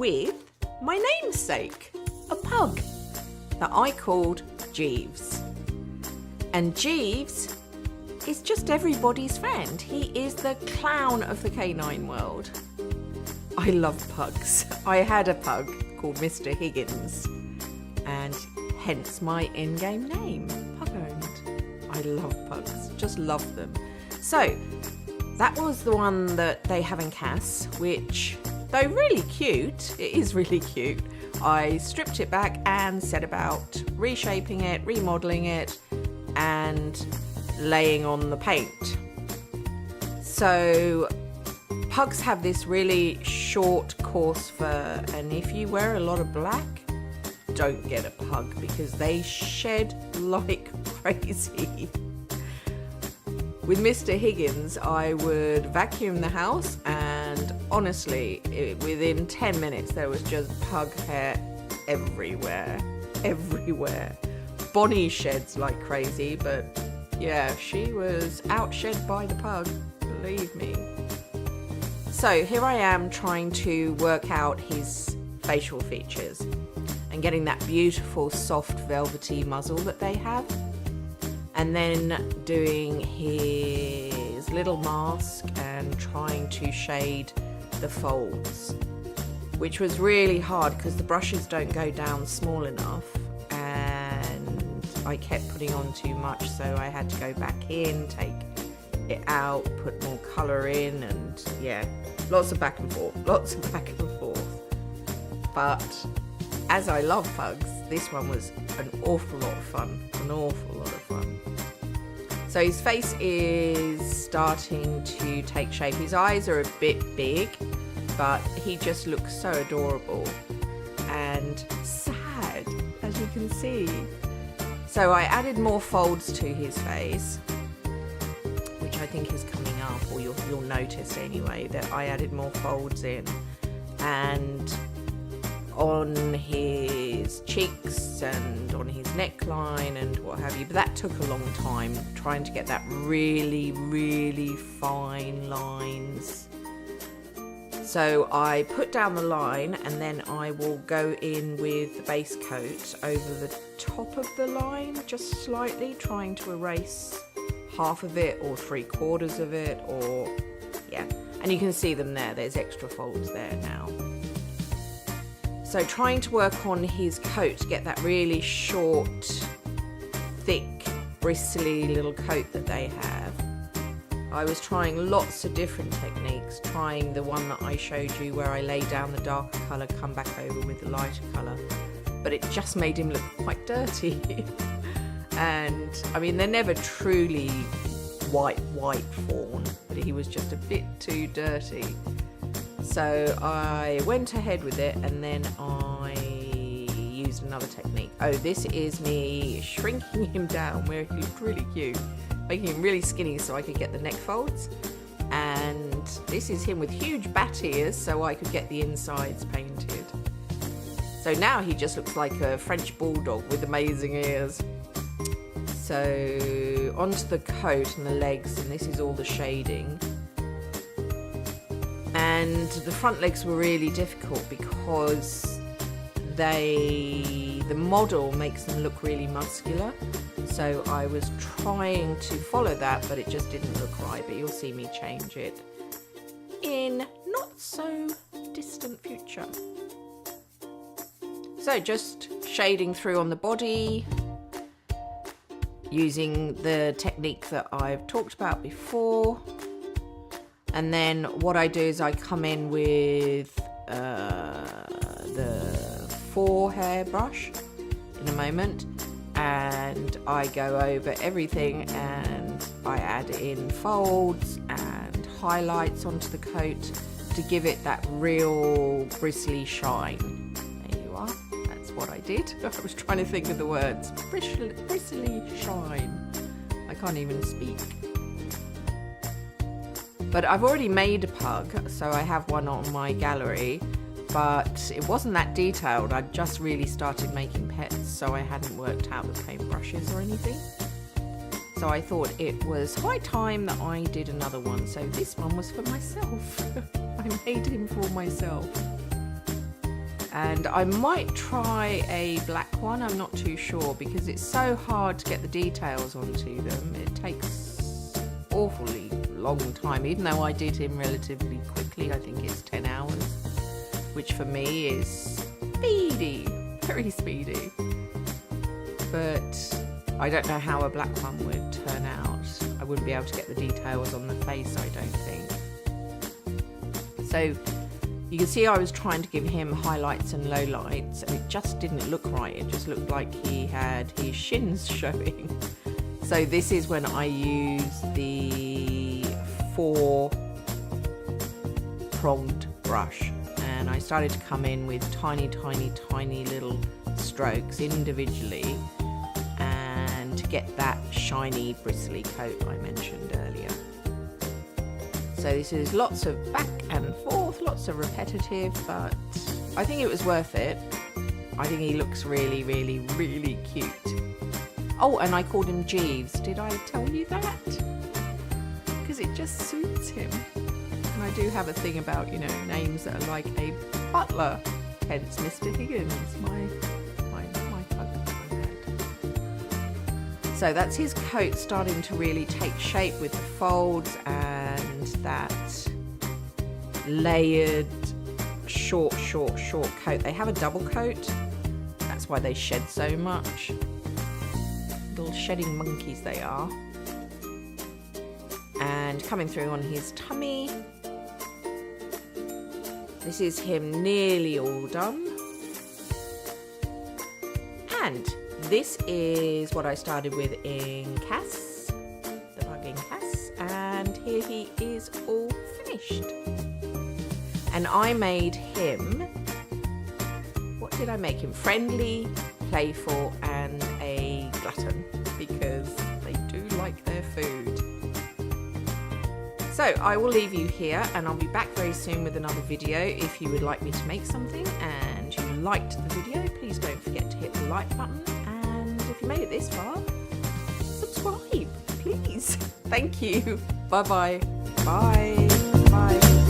with my namesake, a pug that I called Jeeves. And Jeeves is just everybody's friend. He is the clown of the canine world. I love pugs. I had a pug called Mr. Higgins, and hence my in-game name, PugOwned. I love pugs, just love them. So that was the one that they have in Cass, which, though really cute, it is really cute, I stripped it back and set about reshaping it, remodeling it, and laying on the paint. So pugs have this really short, coarse fur, and if you wear a lot of black, don't get a pug because they shed like crazy. With Mr. Higgins, I would vacuum the house, and honestly, within 10 minutes there was just pug hair everywhere. Bonnie sheds like crazy, but yeah, she was outshed by the pug, believe me. So here I am trying to work out his facial features and getting that beautiful soft velvety muzzle that they have, and then doing his little mask and trying to shade the folds, which was really hard because the brushes don't go down small enough, and I kept putting on too much, so I had to go back in, take it out, put more colour in, and yeah, lots of back and forth. But as I love pugs, this one was an awful lot of fun. So his face is starting to take shape. His eyes are a bit big, but he just looks so adorable and sad, as you can see. So I added more folds to his face, which I think is coming up, or you'll notice anyway, that I added more folds in. And on his cheeks and on his neckline and what have you, but that took a long time, trying to get that really fine lines. So I put down the line, and then I will go in with the base coat over the top of the line, just slightly, trying to erase half of it or 3/4 of it, or yeah, and you can see them there, there's extra folds there now. So trying to work on his coat to get that really short, thick, bristly little coat that they have. I was trying lots of different techniques, trying the one that I showed you where I lay down the darker colour, come back over with the lighter colour, but it just made him look quite dirty. And I mean, they're never truly white fawn, but he was just a bit too dirty. So I went ahead with it, and then I used another technique. Oh, this is me shrinking him down where he looked really cute, making him really skinny so I could get the neck folds. And this is him with huge bat ears so I could get the insides painted. So now he just looks like a French bulldog with amazing ears. So onto the coat and the legs, and this is all the shading. And the front legs were really difficult because the model makes them look really muscular. So I was trying to follow that, but it just didn't look right. But you'll see me change it in not so distant future. So just shading through on the body, using the technique that I've talked about before. And then what I do is I come in with the forehair brush in a moment, and I go over everything, and I add in folds and highlights onto the coat to give it that real bristly shine. There you are. That's what I did. I was trying to think of the words. Bristly shine. I can't even speak. But I've already made a pug, so I have one on my gallery, but it wasn't that detailed. I'd just really started making pets, so I hadn't worked out the paintbrushes or anything. So I thought it was high time that I did another one. So this one was for myself. I made him for myself. And I might try a black one, I'm not too sure, because it's so hard to get the details onto them. It takes awfully long time, even though I did him relatively quickly. I think it's 10 hours, which for me is speedy, very speedy. But I don't know how a black one would turn out. I wouldn't be able to get the details on the face, I don't think. So you can see I was trying to give him highlights and lowlights, and it just didn't look right. It just looked like he had his shins showing. So this is when I use the 4-pronged brush, and I started to come in with tiny little strokes individually, and to get that shiny bristly coat I mentioned earlier. So this is lots of back and forth, lots of repetitive, but I think it was worth it. I think he looks really cute. Oh, and I called him Jeeves. Did I tell you that? Because it just suits him. And I do have a thing about, you know, names that are like a butler, hence Mr. Higgins, my pug. So that's his coat starting to really take shape with the folds and that layered short coat. They have a double coat, that's why they shed so much. Little shedding monkeys they are. And coming through on his tummy. This is him nearly all done. And this is what I started with in Cass, the bug in Cass, and here he is all finished. And I made him, what did I make him? Friendly, playful, and a glutton, because they do like their food. So I will leave you here, and I'll be back very soon with another video. If you would like me to make something and you liked the video, please don't forget to hit the like button. And if you made it this far, subscribe, please. Thank you. Bye-bye. Bye. Bye.